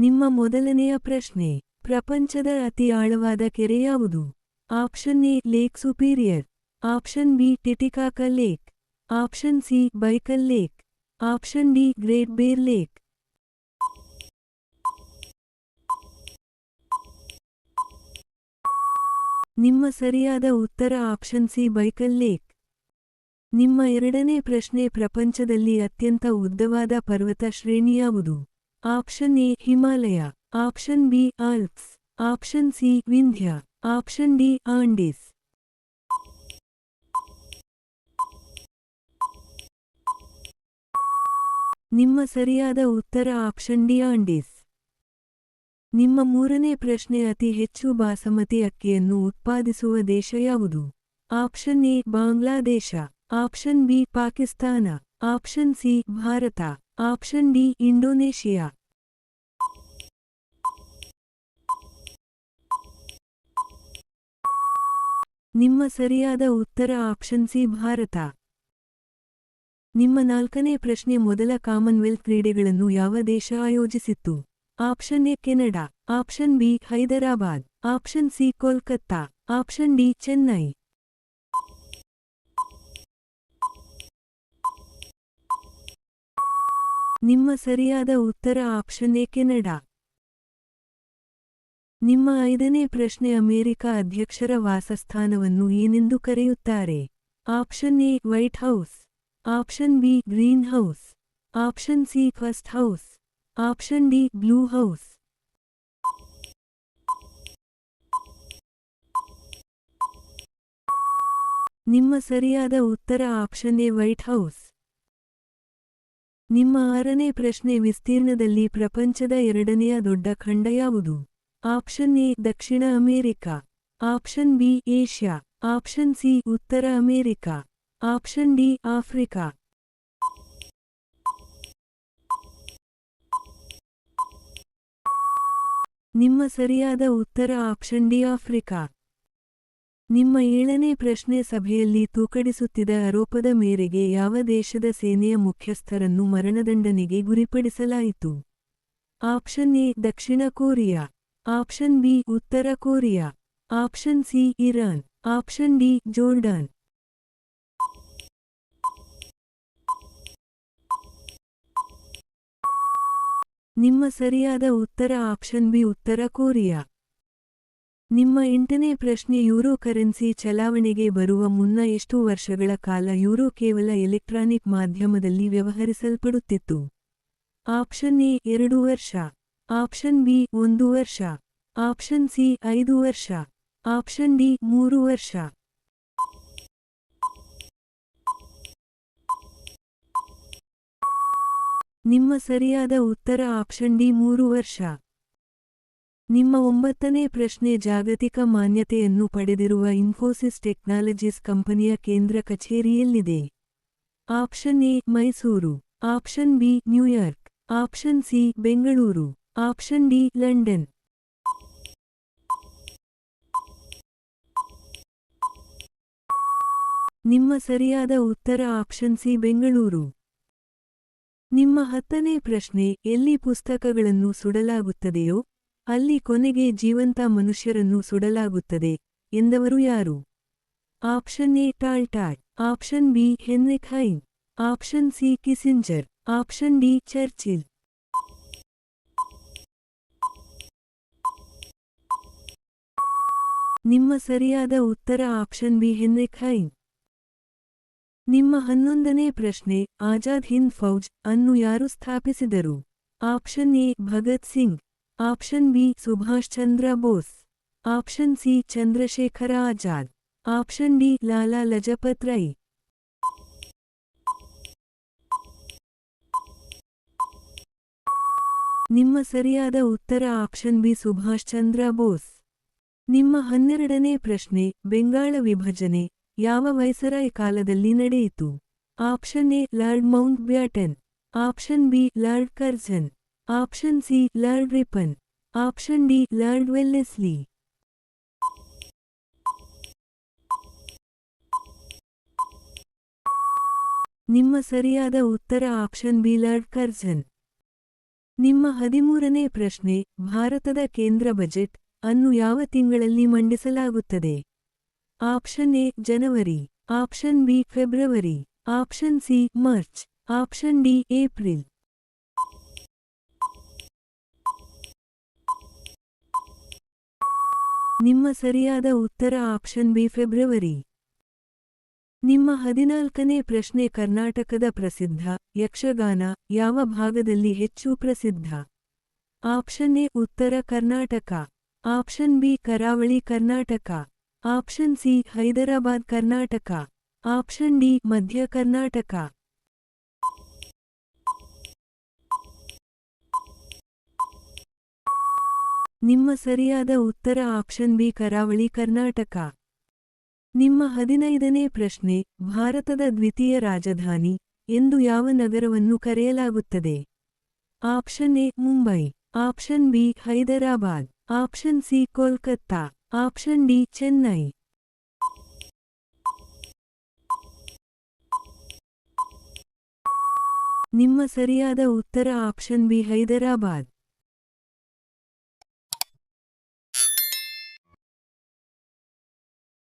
ನಿಮ್ಮ ಮೊದಲನೆಯ ಪ್ರಶ್ನೆ, ಪ್ರಪಂಚದ ಅತಿ ಆಳವಾದ ಕೆರೆ ಯಾವುದು? Option A Lake Superior, option B Titicaca Lake, option C Baikal Lake, option D Great Bear Lake. ನಿಮ್ಮ ಸರಿಯಾದ ಉತ್ತರ ಆಪ್ಷನ್ ಸಿ ಬೈಕಲ್ ಲೇಕ್. ನಿಮ್ಮ ಎರಡನೇ ಪ್ರಶ್ನೆ, ಪ್ರಪಂಚದಲ್ಲಿ ಅತ್ಯಂತ ಉದ್ದವಾದ ಪರ್ವತ ಶ್ರೇಣಿ ಯಾವುದು? Option A Himalaya, option B Alps, option C Vindhya, option D Andes. ನಿಮ್ಮ ಸರಿಯಾದ ಉತ್ತರ ಆಪ್ಷನ್ ಡಿ ಆಂಡೀಸ್. ನಿಮ್ಮ ಮೂರನೇ ಪ್ರಶ್ನೆ, ಅತಿ ಹೆಚ್ಚು ಬಾಸಮತಿ ಅಕ್ಕಿಯನ್ನು ಉತ್ಪಾದಿಸುವ ದೇಶ ಯಾವುದು? Option A Bangladesh, option B Pakistan, option C Bharat, option D Indonesia. ನಿಮ್ಮ ಸರಿಯಾದ ಉತ್ತರ ಆಪ್ಷನ್ ಸಿ ಭಾರತ. ನಿಮ್ಮ ನಾಲ್ಕನೇ ಪ್ರಶ್ನೆ, ಮೊದಲ ಕಾಮನ್ವೆಲ್ತ್ ಕ್ರೀಡೆಗಳನ್ನು ಯಾವ ದೇಶ ಆಯೋಜಿಸಿತ್ತು? Option A Canada, option B Hyderabad, option C Kolkata, option D Chennai. ನಿಮ್ಮ ಸರಿಯಾದ ಉತ್ತರ ಆಪ್ಷನ್ ಎ ಕೆನಡಾ. ನಿಮ್ಮ ಐದನೇ ಪ್ರಶ್ನೆ, ಅಮೆರಿಕ ಅಧ್ಯಕ್ಷರ ವಾಸಸ್ಥಾನವನ್ನು ಏನೆಂದು ಕರೆಯುತ್ತಾರೆ? Option A white house, option B green house, option C first house, option D blue house. ನಿಮ್ಮ ಸರಿಯಾದ ಉತ್ತರ ಆಪ್ಷನ್ ಎ ವೈಟ್ ಹೌಸ್. ನಿಮ್ಮ ಆರನೇ ಪ್ರಶ್ನೆ, ವಿಸ್ತೀರ್ಣದಲ್ಲಿ ಪ್ರಪಂಚದ ಎರಡನೆಯ ದೊಡ್ಡ ಖಂಡ ಯಾವುದು? Option A Dakshina America, option B Asia, option C ಉತ್ತರ ಅಮೆರಿಕ, ಆಪ್ಷನ್ ಡಿ ಆಫ್ರಿಕಾ. ನಿಮ್ಮ ಸರಿಯಾದ ಉತ್ತರ ಆಪ್ಷನ್ ಡಿ ಆಫ್ರಿಕಾ. ನಿಮ್ಮ ಏಳನೇ ಪ್ರಶ್ನೆ, ಸಭೆಯಲ್ಲಿ ತೂಕಡಿಸುತ್ತಿದ್ದ ಆರೋಪದ ಮೇರೆಗೆ ಯಾವ ದೇಶದ ಸೇನೆಯ ಮುಖ್ಯಸ್ಥರನ್ನು ಮರಣದಂಡನೆಗೆ ಗುರಿಪಡಿಸಲಾಯಿತು? Option A Dakshina Korea, option B ಉತ್ತರ Korea, option C Iran, option D Jordan. ನಿಮ್ಮ ಸರಿಯಾದ ಉತ್ತರ ಆಪ್ಷನ್ ಬಿ ಉತ್ತರ ಕೊರಿಯಾ. ನಿಮ್ಮ ಎಂಟನೇ ಪ್ರಶ್ನೆ, ಯೂರೋ ಕರೆನ್ಸಿ ಚಲಾವಣೆಗೆ ಬರುವ ಮುನ್ನ ಎಷ್ಟು ವರ್ಷಗಳ ಕಾಲ ಯೂರೋ ಕೇವಲ ಎಲೆಕ್ಟ್ರಾನಿಕ್ ಮಾಧ್ಯಮದಲ್ಲಿ ವ್ಯವಹರಿಸಲ್ಪಡುತ್ತಿತ್ತು? ಆಪ್ಷನ್ ಎ 2 ವರ್ಷ, ಆಪ್ಷನ್ ಬಿ 1 ವರ್ಷ, ಆಪ್ಷನ್ ಸಿ 5 ವರ್ಷ, ಆಪ್ಷನ್ ಡಿ 3 ವರ್ಷ. ನಿಮ್ಮ ಸರಿಯಾದ ಉತ್ತರ ಆಪ್ಷನ್ ಡಿ 3 ವರ್ಷ. ನಿಮ್ಮ ಒಂಬತ್ತನೇ ಪ್ರಶ್ನೆ, ಜಾಗತಿಕ ಮಾನ್ಯತೆಯನ್ನು ಪಡೆದಿರುವ ಇನ್ಫೋಸಿಸ್ ಟೆಕ್ನಾಲಜೀಸ್ ಕಂಪನಿಯ ಕೇಂದ್ರ ಕಚೇರಿ ಎಲ್ಲಿದೆ? Option A Mysuru, option B New York, option C Bengaluru, option D London. ನಿಮ್ಮ ಸರಿಯಾದ ಉತ್ತರ ಆಪ್ಷನ್ ಸಿ ಬೆಂಗಳೂರು. ನಿಮ್ಮ 10ನೇ ಪ್ರಶ್ನೆ, ಎಲ್ಲಿ ಪುಸ್ತಕಗಳನ್ನು ಸುಡಲಾಗುತ್ತದೆಯೋ ಅಲ್ಲಿ ಕೊನೆಗೆ ಜೀವಂತ ಮನುಷ್ಯರನ್ನು ಸುಡಲಾಗುತ್ತದೆ ಎಂದವರು ಯಾರು? Option A Tolstoy, option B Heinrich Heine, option C Kissinger, option D Churchill. ನಿಮ್ಮ ಸರಿಯಾದ ಉತ್ತರ ಆಪ್ಷನ್ ಬಿ ಹೆನ್ರಿಕ್ ಹೈನ್. ನಿಮ್ಮ 11ನೇ ಪ್ರಶ್ನೆ, ಆಜಾದ್ ಹಿಂದ್ ಫೌಜ್ ಅನ್ನು ಯಾರು ಸ್ಥಾಪಿಸಿದರು? Option A Bhagat Singh, option B Subhash Chandra Bose, option C Chandrashekhar Azad, option D Lala Lajpat Rai. ನಿಮ್ಮ ಸರಿಯಾದ ಉತ್ತರ ಆಪ್ಷನ್ ಬಿ ಸುಭಾಷ್ ಚಂದ್ರ ಬೋಸ್. ನಿಮ್ಮ 12ನೇ ಪ್ರಶ್ನೆ, ಬೆಂಗಾಳ ವಿಭಜನೆ ಯಾವ ವೈಸರಾಯ್ ಕಾಲದಲ್ಲಿ ನಡೆಯಿತು? Option A Lord Mountbatten, option B Lord Curzon, option C Lord Ripon, option D Lord Wellesley. ನಿಮ್ಮ ಸರಿಯಾದ ಉತ್ತರ ಆಪ್ಷನ್ ಬಿ ಲಾರ್ಡ್ ಕರ್ಜನ್. ನಿಮ್ಮ 13ನೇ ಪ್ರಶ್ನೆ, ಭಾರತದ ಕೇಂದ್ರ ಬಜೆಟ್ ಅನ್ನು ಯಾವ ತಿಂಗಳಲ್ಲಿ ಮಂಡಿಸಲಾಗುತ್ತದೆ? ಆಪ್ಷನ್ ಎ ಜನವರಿ, ಆಪ್ಷನ್ ಬಿ ಫೆಬ್ರವರಿ, option C March, option D April. ನಿಮ್ಮ ಸರಿಯಾದ ಉತ್ತರ ಆಪ್ಷನ್ ಬಿ ಫೆಬ್ರವರಿ. ನಿಮ್ಮ 14ನೇ ಪ್ರಶ್ನೆ, ಕರ್ನಾಟಕದ ಪ್ರಸಿದ್ಧ ಯಕ್ಷಗಾನ ಯಾವ ಭಾಗದಲ್ಲಿ ಹೆಚ್ಚು ಪ್ರಸಿದ್ಧ? ಆಪ್ಷನ್ ಎ ಉತ್ತರ ಕರ್ನಾಟಕ, ಆಪ್ಷನ್ ಬಿ ಕರಾವಳಿ Karnataka, option C Hyderabad Karnataka, option D ಮಧ್ಯ ಕರ್ನಾಟಕ. ನಿಮ್ಮ ಸರಿಯಾದ ಉತ್ತರ ಆಪ್ಷನ್ ಬಿ ಕರಾವಳಿ ಕರ್ನಾಟಕ. ನಿಮ್ಮ 15ನೇ ಪ್ರಶ್ನೆ, ಭಾರತದ ದ್ವಿತೀಯ ರಾಜಧಾನಿ ಎಂದು ಯಾವ ನಗರವನ್ನು ಕರೆಯಲಾಗುತ್ತದೆ? Option A Mumbai, option B Hyderabad, option C Kolkata, option D Chennai. ನಿಮ್ಮ ಸರಿಯಾದ ಉತ್ತರ ಆಪ್ಷನ್ ಬಿ ಹೈದರಾಬಾದ್.